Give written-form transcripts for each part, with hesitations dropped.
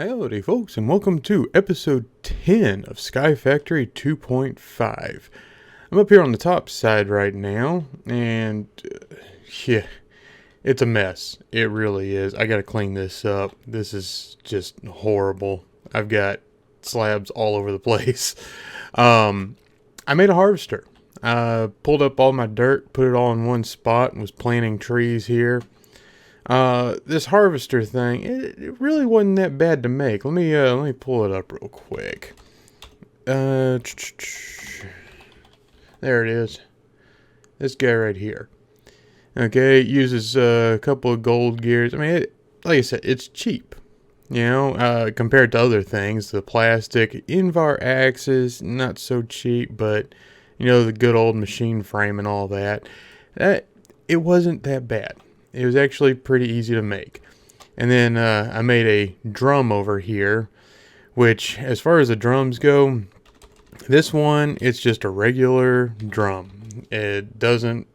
Howdy folks, and welcome to episode 10 of Sky Factory 2.5. I'm up here on the top side right now, and yeah, it's a mess. It really is. I gotta clean this up. This is just horrible. I've got slabs all over the place. I made a harvester. Pulled up all my dirt, put it all in one spot, and was planting trees here. This harvester thing, it really wasn't that bad to make. Let me pull it up real quick. There it is. This guy right here. Okay, it uses a couple of gold gears. I mean, like I said, it's cheap. You know, compared to other things, the plastic Invar axes, not so cheap, but you know, the good old machine frame and all that. It wasn't that bad. It was actually pretty easy to make. And then I made a drum over here, which as far as the drums go, this one, it's just a regular drum. It doesn't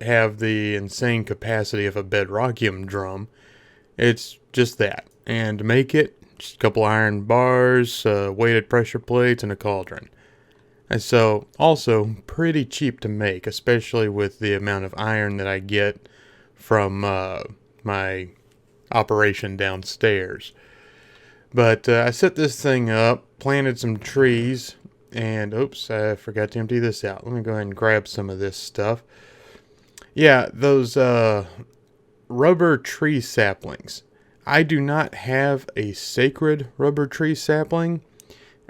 have the insane capacity of a bedrockium drum. It's just that. And to make it, just a couple iron bars, weighted pressure plates, and a cauldron. And so, also pretty cheap to make, especially with the amount of iron that I get from my operation downstairs. But I set this thing up, planted some trees, and oops, I forgot to empty this out. Let me go ahead and grab some of this stuff. Yeah, those rubber tree saplings. I do not have a sacred rubber tree sapling.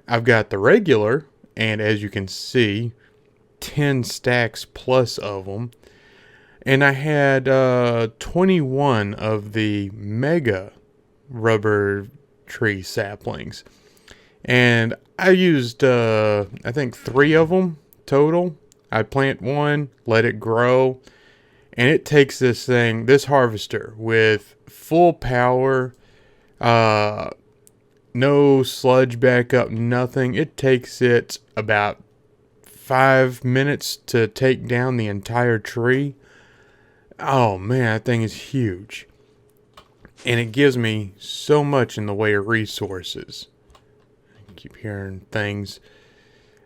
I've got the regular, and as you can see, 10 stacks plus of them. And I had 21 of the mega rubber tree saplings. And I used, I think 3 of them total. I plant one, let it grow. And it takes this harvester with full power, no sludge backup, nothing. It takes it about 5 minutes to take down the entire tree. Oh man, that thing is huge. And it gives me so much in the way of resources. I keep hearing things.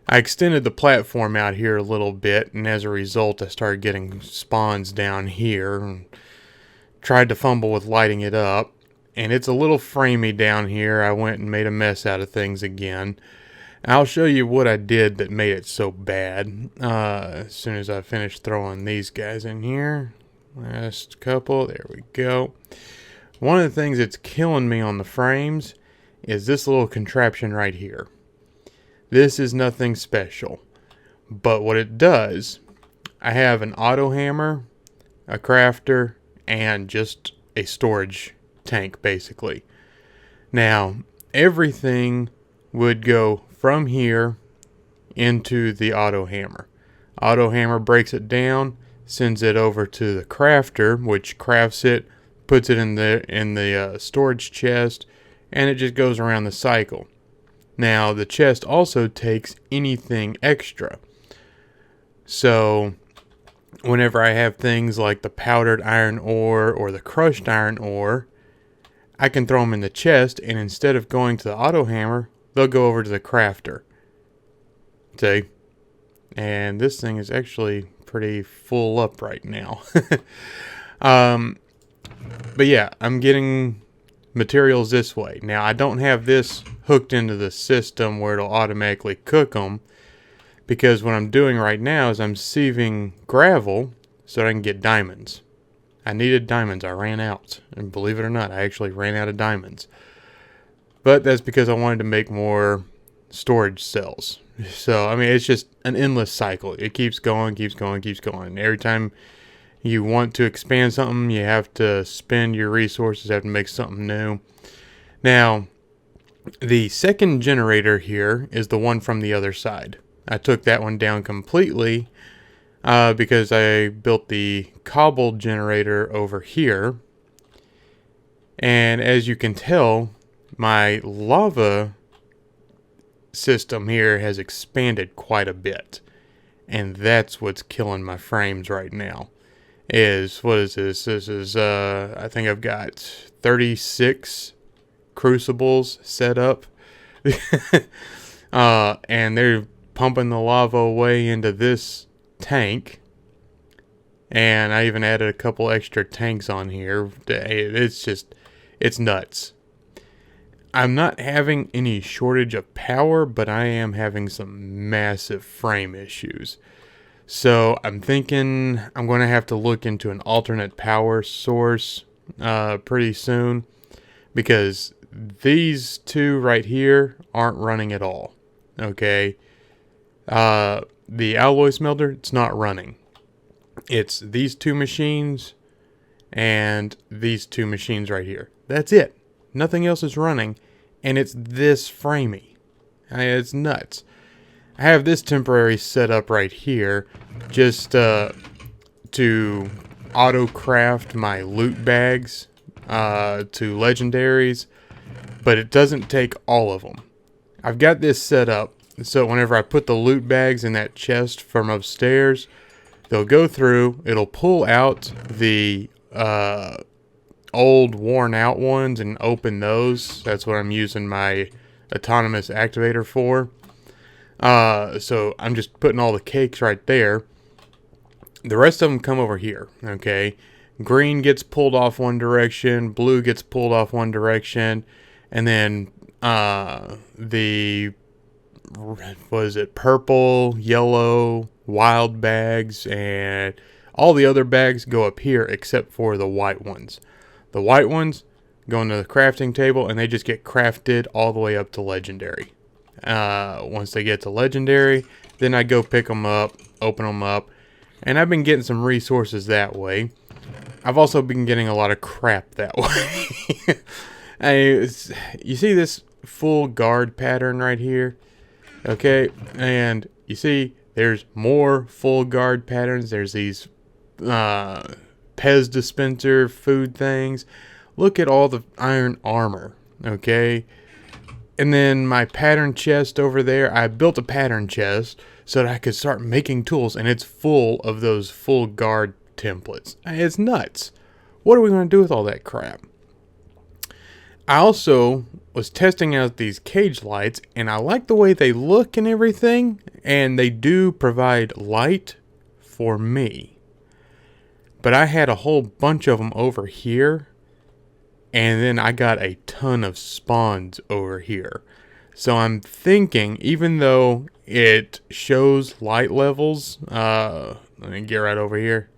I extended the platform out here a little bit, and as a result, I started getting spawns down here. And tried to fumble with lighting it up. And it's a little framey down here. I went and made a mess out of things again. I'll show you what I did that made it so bad as soon as I finish throwing these guys in here. Last couple, there we go. One of the things that's killing me on the frames is this little contraption right here. This is nothing special, but what it does, I have an auto hammer, a crafter, and just a storage tank basically. Now, everything would go from here into the auto hammer. Auto hammer breaks it down, sends it over to the crafter, which crafts it, puts it in the storage chest, and it just goes around the cycle. Now, the chest also takes anything extra. So, whenever I have things like the powdered iron ore or the crushed iron ore, I can throw them in the chest, and instead of going to the auto hammer, they'll go over to the crafter. See? And this thing is actually pretty full up right now. But yeah, I'm getting materials this way. Now, I don't have this hooked into the system where it'll automatically cook them, because what I'm doing right now is I'm sieving gravel so that I can get diamonds. I needed diamonds. I ran out. And believe it or not, I actually ran out of diamonds. But that's because I wanted to make more storage cells. So, I mean, it's just an endless cycle. It keeps going, keeps going, keeps going. Every time you want to expand something, you have to spend your resources, have to make something new. Now, the second generator here is the one from the other side. I took that one down completely because I built the cobbled generator over here. And as you can tell, my lava system here has expanded quite a bit, and that's what's killing my frames right now. What is this? This is I think I've got 36 crucibles set up. And they're pumping the lava away into this tank. And I even added a couple extra tanks on here. It's nuts. I'm not having any shortage of power, but I am having some massive frame issues. So I'm thinking I'm going to have to look into an alternate power source pretty soon, because these two right here aren't running at all. Okay. The alloy smelter, it's not running. It's these two machines and these two machines right here. That's it. Nothing else is running, and it's this framey. It's nuts. I have this temporary setup right here just to auto craft my loot bags to legendaries, but it doesn't take all of them. I've got this set up so whenever I put the loot bags in that chest from upstairs, they'll go through, it'll pull out the old worn out ones and open those. That's what I'm using my autonomous activator for. So I'm just putting all the cakes right there. The rest of them come over here, okay? Green gets pulled off one direction, blue gets pulled off one direction, and then purple, yellow, wild bags, and all the other bags go up here except for the white ones. The white ones go into the crafting table, and they just get crafted all the way up to legendary. Once they get to legendary, then I go pick them up, open them up, and I've been getting some resources that way. I've also been getting a lot of crap that way. You see this full guard pattern right here? Okay, and you see there's more full guard patterns. There's these Pez dispenser food things. Look at all the iron armor, okay? And then my pattern chest over there, I built a pattern chest so that I could start making tools, and it's full of those full guard templates. It's nuts. What are we going to do with all that crap? I also was testing out these cage lights, and I like the way they look and everything, and they do provide light for me. But I had a whole bunch of them over here, and then I got a ton of spawns over here. So I'm thinking, even though it shows light levels, let me get right over here.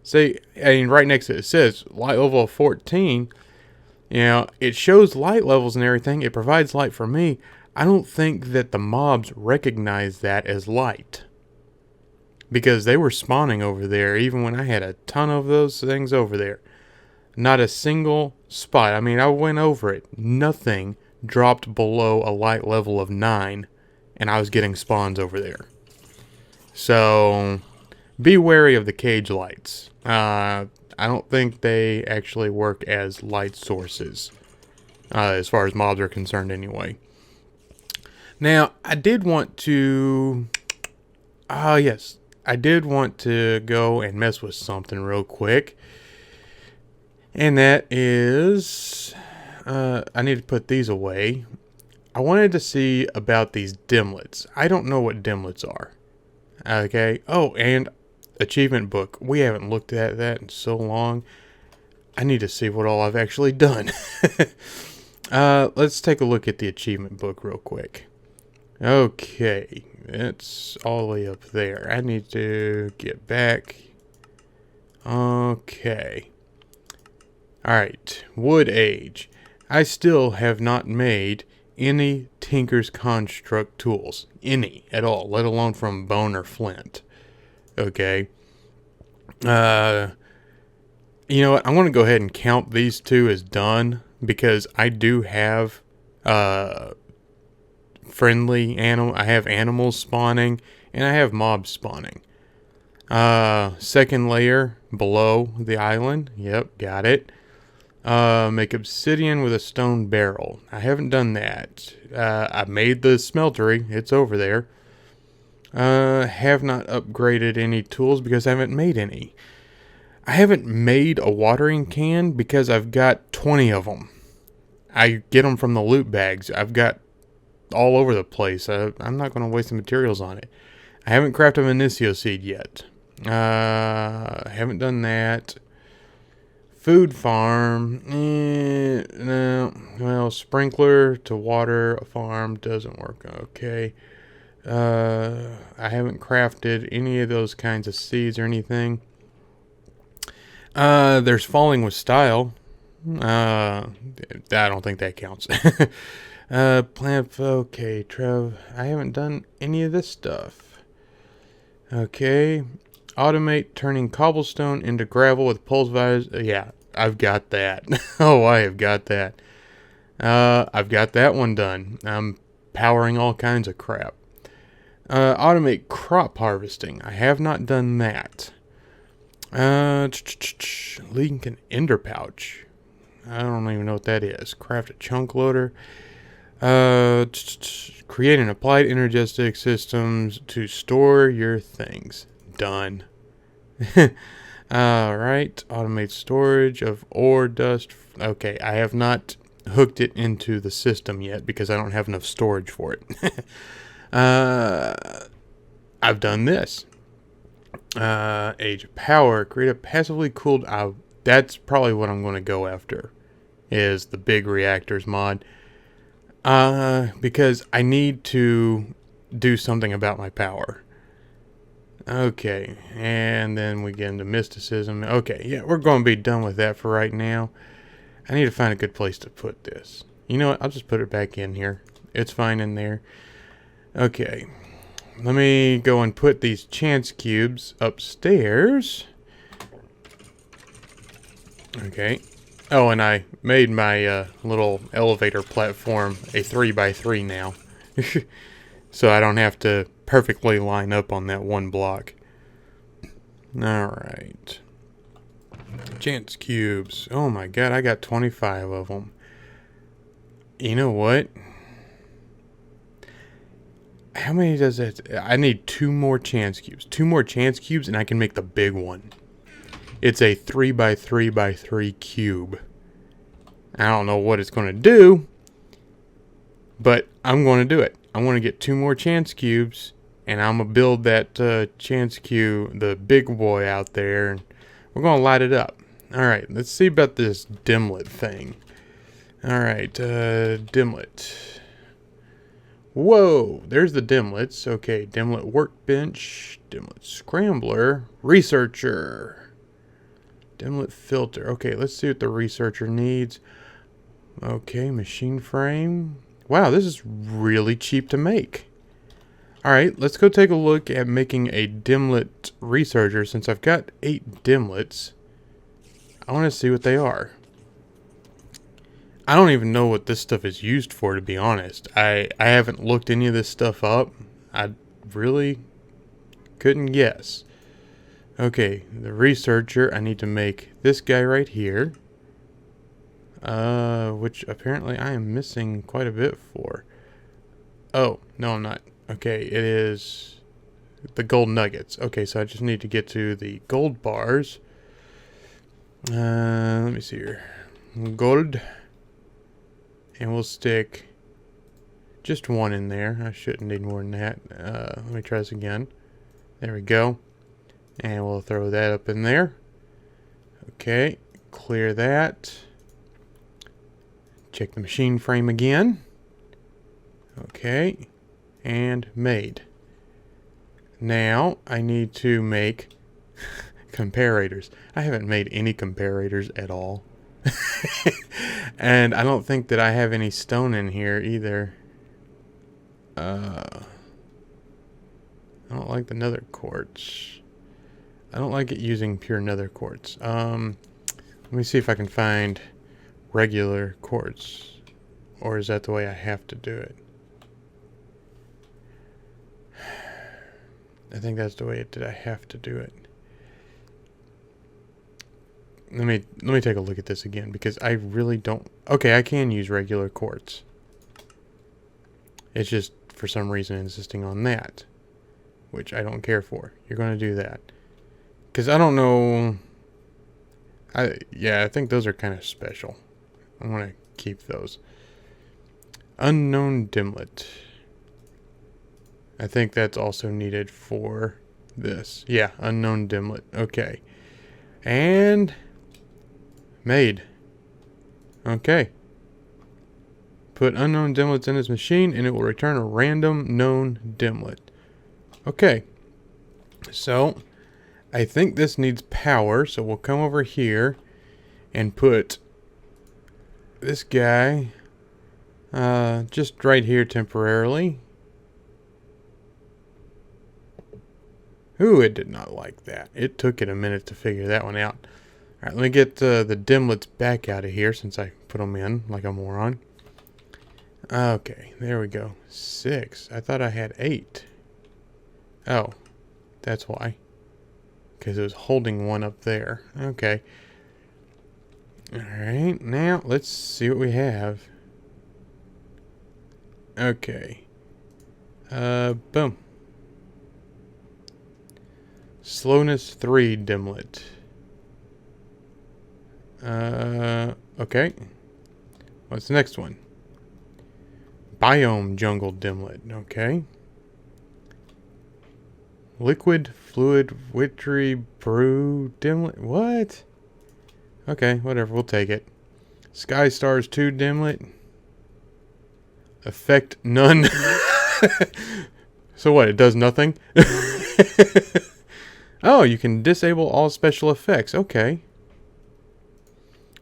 See, right next to it, it says light level of 14. You know, it shows light levels and everything. It provides light for me. I don't think that the mobs recognize that as light, because they were spawning over there even when I had a ton of those things over there. Not a single spot. I mean, I went over it. Nothing dropped below a light level of 9, and I was getting spawns over there. So be wary of the cage lights. I don't think they actually work as light sources, as far as mobs are concerned anyway. Now, I did want to... yes. I did want to go and mess with something real quick. And that is... I need to put these away. I wanted to see about these dimlets. I don't know what dimlets are. Okay. Oh, and achievement book. We haven't looked at that in so long. I need to see what all I've actually done. Let's take a look at the achievement book real quick. Okay, it's all the way up there. I need to get back. Okay. Alright, wood age. I still have not made any Tinker's Construct tools. Any at all, let alone from bone or flint. Okay. You know what? I'm going to go ahead and count these two as done, because I do have friendly animal. I have animals spawning, and I have mobs spawning. Second layer below the island. Yep, got it. Make obsidian with a stone barrel. I haven't done that. I made the smeltery. It's over there. Have not upgraded any tools because I haven't made any. I haven't made a watering can because I've got 20 of them. I get them from the loot bags. I've got all over the place. I'm not going to waste the materials on it. I haven't crafted an Inicio seed yet. I haven't done that. Food farm. No. Well, sprinkler to water a farm doesn't work. Okay. I haven't crafted any of those kinds of seeds or anything. There's falling with style. I don't think that counts. Plant. Okay, Trev. I haven't done any of this stuff. Okay. Automate turning cobblestone into gravel with pulse vise. Yeah, I've got that. Oh, I have got that. I've got that one done. I'm powering all kinds of crap. Automate crop harvesting. I have not done that. Link an ender pouch. I don't even know what that is. Craft a chunk loader. Create an applied energetic systems to store your things. Done. Alright. Automate storage of ore dust. Okay, I have not hooked it into the system yet because I don't have enough storage for it. I've done this. Age of Power. Create a passively cooled... that's probably what I'm going to go after. Is the big reactors mod. Because I need to do something about my power. Okay, and then we get into mysticism. Okay, yeah, we're going to be done with that for right now. I need to find a good place to put this. You know what? I'll just put it back in here. It's fine in there. Okay, let me go and put these chance cubes upstairs. Okay. Oh, and I made my little elevator platform a 3x3 now. So I don't have to perfectly line up on that one block. Alright. Chance cubes. Oh my god, I got 25 of them. You know what? How many does that... I need 2 more chance cubes. 2 more chance cubes and I can make the big one. It's a 3x3x3 cube. I don't know what it's going to do, but I'm going to do it. I want to get 2 more chance cubes, and I'm going to build that chance cube, the big boy out there, and we're going to light it up. Alright, let's see about this dimlet thing. Alright, dimlet. Whoa, there's the dimlets. Okay, dimlet workbench, dimlet scrambler, researcher, dimlet filter. Okay, let's see what the researcher needs. Okay, machine frame. Wow, this is really cheap to make. Alright, let's go take a look at making a dimlet researcher. Since I've got 8 dimlets, I want to see what they are. I don't even know what this stuff is used for, to be honest. I haven't looked any of this stuff up. I really couldn't guess. Okay, the researcher, I need to make this guy right here. Which apparently I am missing quite a bit for. Oh, no I'm not. Okay, it is the gold nuggets. Okay, so I just need to get to the gold bars. Let me see here. Gold. And we'll stick just 1 in there. I shouldn't need more than that. Let me try this again. There we go. And we'll throw that up in there. Okay, clear that. Check the machine frame again. Okay, and made. Now I need to make comparators. I haven't made any comparators at all. And I don't think that I have any stone in here either. I don't like the nether quartz. I don't like it using pure nether quartz. Let me see if I can find regular quartz. Or is that the way I have to do it? I think that's the way that I have to do it. Let me take a look at this again, because I really don't... Okay, I can use regular quartz. It's just, for some reason, insisting on that. Which I don't care for. You're going to do that. Because I don't know... Yeah, I think those are kind of special. I want to keep those. Unknown dimlet. I think that's also needed for this. Yeah, unknown dimlet. Okay. And made. Okay. Put unknown dimlets in this machine and it will return a random known dimlet. Okay. So, I think this needs power, so we'll come over here and put this guy just right here temporarily. Ooh, it did not like that. It took it a minute to figure that one out. Alright, let me get the dimlets back out of here since I put them in like a moron. Okay, there we go. 6. I thought I had 8. Oh, that's why. Because it was holding one up there. Okay. Alright, now let's see what we have. Okay. Boom. Slowness 3 dimlet. Okay. What's the next one? Biome jungle dimlet. Okay. Liquid fluid witchery brew dimlet. What? Okay, whatever. We'll take it. Sky stars 2 dimlet. Effect none. So what? It does nothing? Oh, you can disable all special effects. Okay.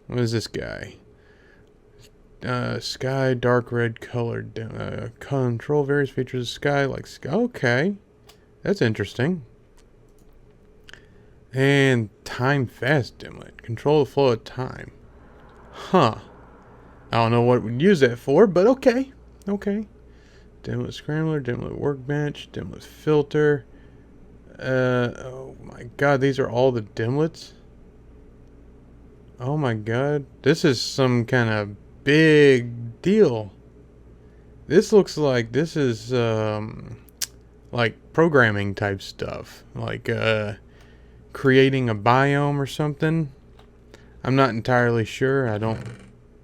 What is this guy? Sky dark red colored. Control various features of sky like sky. Okay. That's interesting. And time fast dimlet. Control the flow of time. Huh. I don't know what we'd use that for, but okay. Okay. Dimlet scrambler, dimlet workbench, dimlet filter. Oh my god, these are all the dimlets? Oh my god. This is some kind of big deal. This looks like this is, like programming type stuff. Like, creating a biome or something. I'm not entirely sure. I don't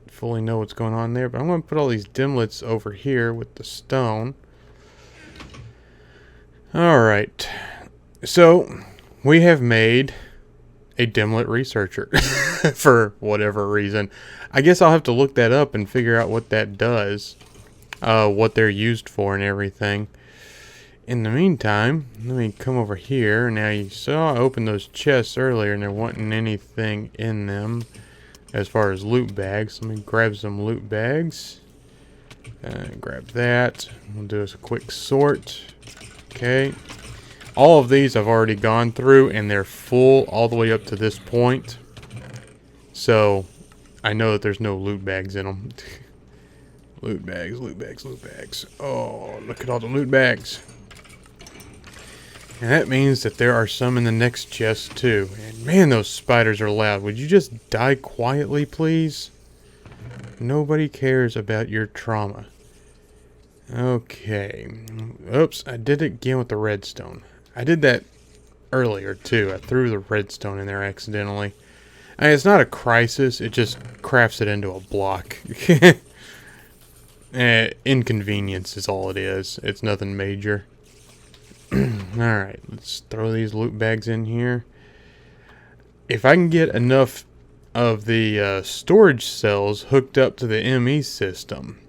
fully know what's going on there, but I'm going to put all these dimlets over here with the stone. Alright. So, we have made a dimlet researcher for whatever reason. I guess I'll have to look that up and figure out what that does. What they're used for and everything. In the meantime, let me come over here. Now, you saw I opened those chests earlier and there wasn't anything in them as far as loot bags. Let me grab some loot bags. Grab that. We'll do a quick sort. Okay. All of these I've already gone through and they're full all the way up to this point. So, I know that there's no loot bags in them. Loot bags, loot bags, loot bags. Oh, look at all the loot bags. And that means that there are some in the next chest too. And man, those spiders are loud. Would you just die quietly, please? Nobody cares about your trauma. Okay. Oops, I did it again with the redstone. I did that earlier too. I threw the redstone in there accidentally. I mean, it's not a crisis. It just crafts it into a block. Inconvenience is all it is. It's nothing major. Alright, let's throw these loot bags in here. If I can get enough of the storage cells hooked up to the ME system,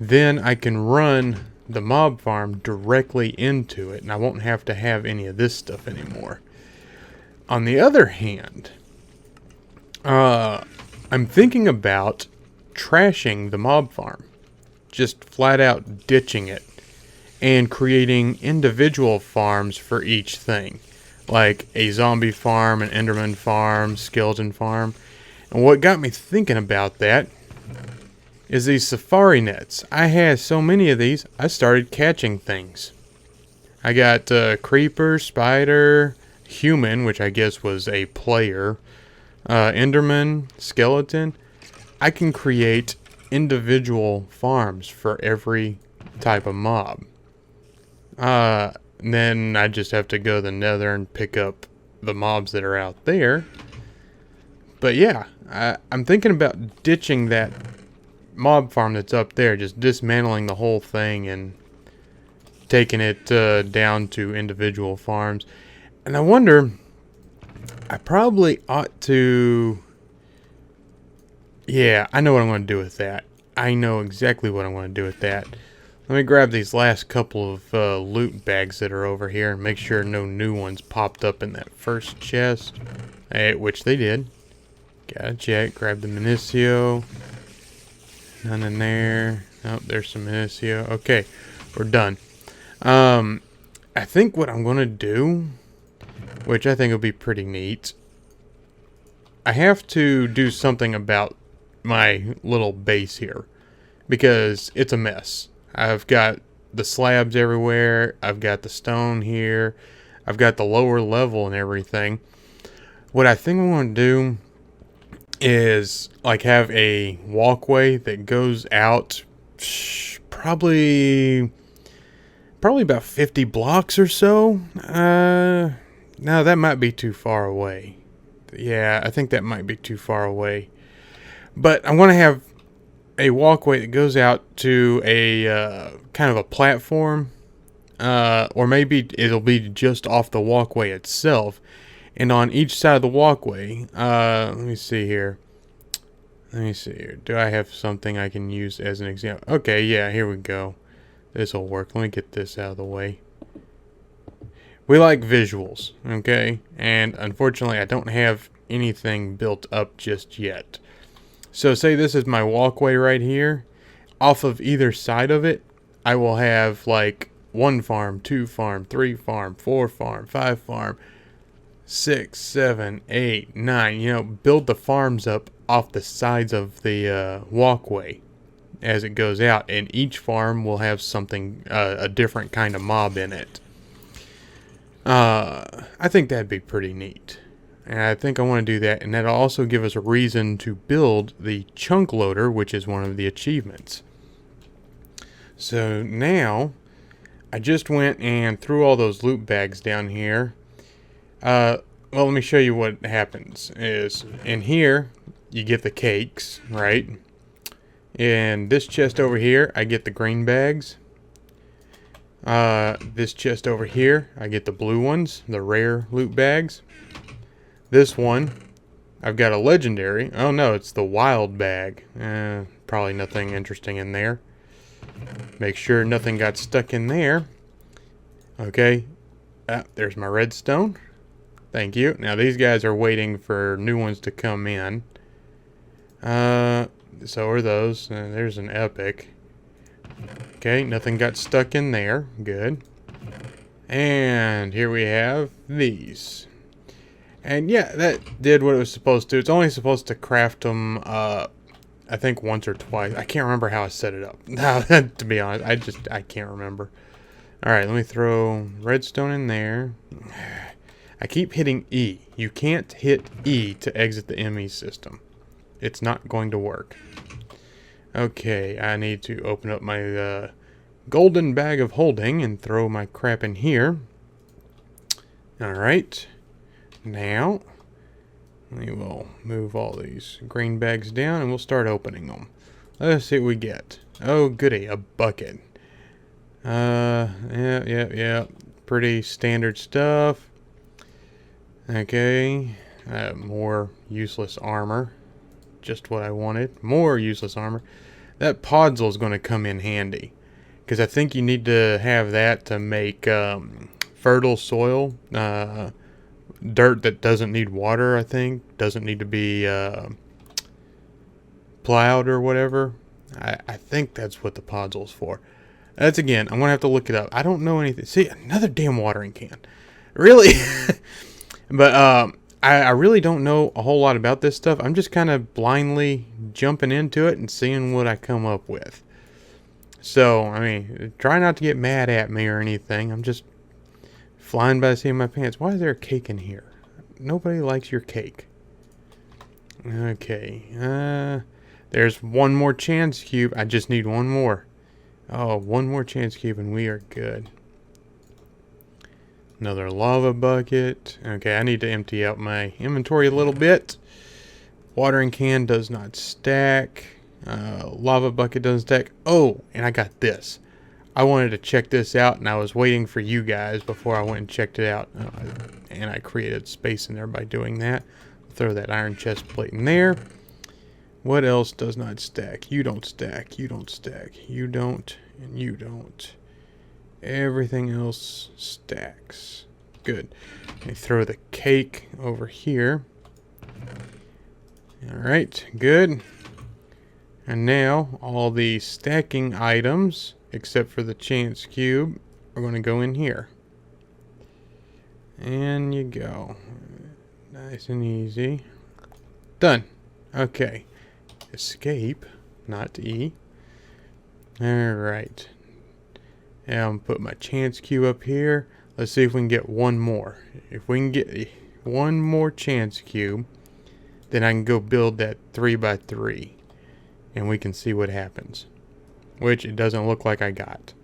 then I can run the mob farm directly into it, and I won't have to have any of this stuff anymore. On the other hand, I'm thinking about trashing the mob farm. Just flat out ditching it. And creating individual farms for each thing. Like a zombie farm, an enderman farm, skeleton farm. And what got me thinking about that is these safari nets. I had so many of these, I started catching things. I got creeper, spider, human, which I guess was a player, enderman, skeleton. I can create individual farms for every type of mob. Then I just have to go to the nether and pick up the mobs that are out there. But yeah, I'm thinking about ditching that mob farm that's up there, just dismantling the whole thing and taking it down to individual farms. And I wonder, I probably ought to... Yeah, I know what I'm going to do with that. I know exactly what I'm going to do with that. Let me grab these last couple of loot bags that are over here and make sure no new ones popped up in that first chest. Which they did. Gotta check. Grab the Minicio. None in there. Oh, there's some Minicio. Okay, we're done. I think what I'm going to do, which I think will be pretty neat, I have to do something about my little base here because it's a mess. I've got the slabs everywhere. I've got the stone here. I've got the lower level and everything. What I think I'm going to do is like have a walkway that goes out probably about 50 blocks or so. No, that might be too far away. Yeah, I think that might be too far away. But I'm going to have a walkway that goes out to a kind of a platform, or maybe it'll be just off the walkway itself. And on each side of the walkway, let me see here. Do I have something I can use as an example? Okay, yeah, here we go. This will work. Let me get this out of the way. We like visuals, okay? And unfortunately, I don't have anything built up just yet. So say this is my walkway right here. Off of either side of it, I will have like 1 farm, 2 farm, 3 farm, 4 farm, 5 farm, 6, 7, 8, 9. You know, build the farms up off the sides of the walkway as it goes out. And each farm will have something, a different kind of mob in it. I think that'd be pretty neat. And I think I want to do that. And that'll also give us a reason to build the chunk loader, which is one of the achievements. So now, I just went and threw all those loot bags down here. Well, let me show you what happens. Is in here, you get the cakes, right? In this chest over here, I get the green bags. This chest over here, I get the blue ones, the rare loot bags. This one, I've got a legendary. Oh no, it's the wild bag. Probably nothing interesting in there. Make sure nothing got stuck in there. Okay, there's my redstone. Thank you. Now these guys are waiting for new ones to come in. So are those. There's an epic. Okay, nothing got stuck in there. Good. And here we have these. And yeah, that did what it was supposed to. It's only supposed to craft them, I think once or twice. I can't remember how I set it up. No, to be honest, I can't remember. Alright, let me throw redstone in there. I keep hitting E. You can't hit E to exit the ME system. It's not going to work. Okay, I need to open up my golden bag of holding and throw my crap in here. Alright. Now, we will move all these green bags down and we'll start opening them. Let's see what we get. Oh, goody, a bucket. Yeah. Pretty standard stuff. Okay. More useless armor. Just what I wanted. More useless armor. That podzol is going to come in handy. Because I think you need to have that to make fertile soil. Dirt that doesn't need water, I think. Doesn't need to be plowed or whatever. I think that's what the podzol's for. That's again, I'm going to have to look it up. I don't know anything. See, another damn watering can. Really? But I really don't know a whole lot about this stuff. I'm just kind of blindly jumping into it and seeing what I come up with. So, I mean, try not to get mad at me or anything. I'm just flying by the seat of my pants. Why is there a cake in here? Nobody likes your cake. Okay. There's one more chance cube. I just need one more. Oh, one more chance cube and we are good. Another lava bucket. Okay, I need to empty out my inventory a little bit. Watering can does not stack. Lava bucket doesn't stack. Oh, and I got this. I wanted to check this out, and I was waiting for you guys before I went and checked it out. And I created space in there by doing that. Throw that iron chest plate in there. What else does not stack? You don't stack. You don't stack. You don't. And you don't. Everything else stacks. Good. Let me throw the cake over here. Alright, good. And now, all the stacking items, except for the chance cube, are going to go in here. And you go. Nice and easy. Done. Okay. Escape, not E. Alright. Now I'm going to put my chance cube up here. Let's see if we can get one more. If we can get one more chance cube, then I can go build that 3x3. And we can see what happens. Which it doesn't look like I got.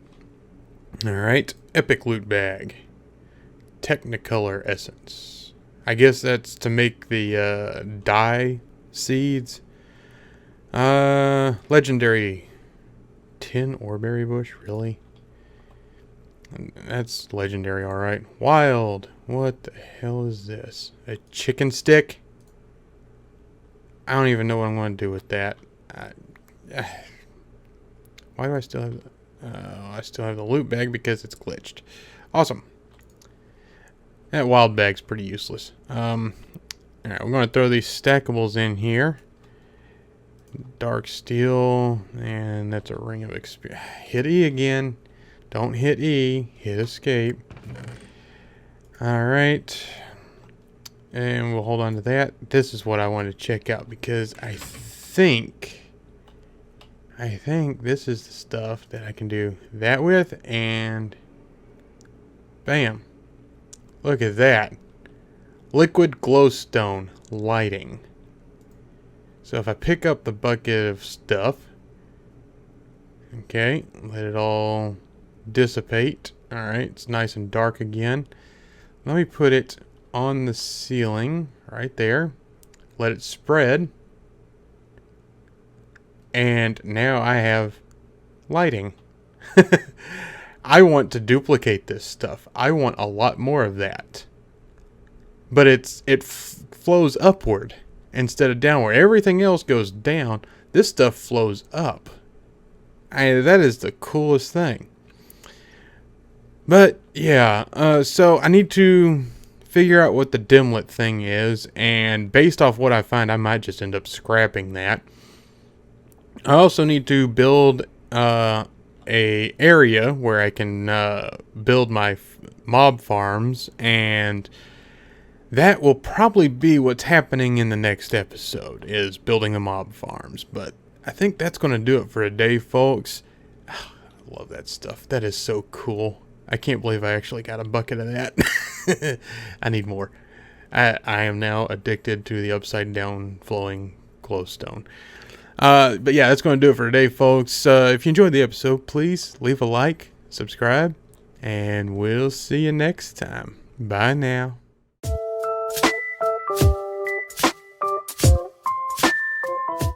Alright. Epic loot bag. Technicolor essence. I guess that's to make the dye seeds. Legendary tin oreberry bush. Really? That's legendary, alright. Wild. What the hell is this? A chicken stick? I don't even know what I'm going to do with that. Why do I still have... I still have the loot bag because it's glitched. Awesome. That wild bag's pretty useless. Alright, we're going to throw these stackables in here. Dark steel. And that's a ring of experience. Hit E again. Don't hit E. Hit escape. Alright. And we'll hold on to that. This is what I want to check out because I think this is the stuff that I can do that with, and bam. Look at that. Liquid glowstone lighting. So if I pick up the bucket of stuff, okay, let it all dissipate. Alright, it's nice and dark again. Let me put it on the ceiling right there. Let it spread. And now I have lighting. I want to duplicate this stuff. I want a lot more of that. But it flows upward instead of downward. Everything else goes down. This stuff flows up. That is the coolest thing. But yeah, so I need to figure out what the dimlet thing is. And based off what I find, I might just end up scrapping that. I also need to build a area where I can build my mob farms, and that will probably be what's happening in the next episode, is building the mob farms. But I think that's going to do it for today, folks. I love that stuff. That is so cool. I can't believe I actually got a bucket of that. I need more. I am now addicted to the upside down flowing glowstone. But yeah, that's going to do it for today, folks. If you enjoyed the episode, please leave a like, subscribe, and we'll see you next time. Bye now.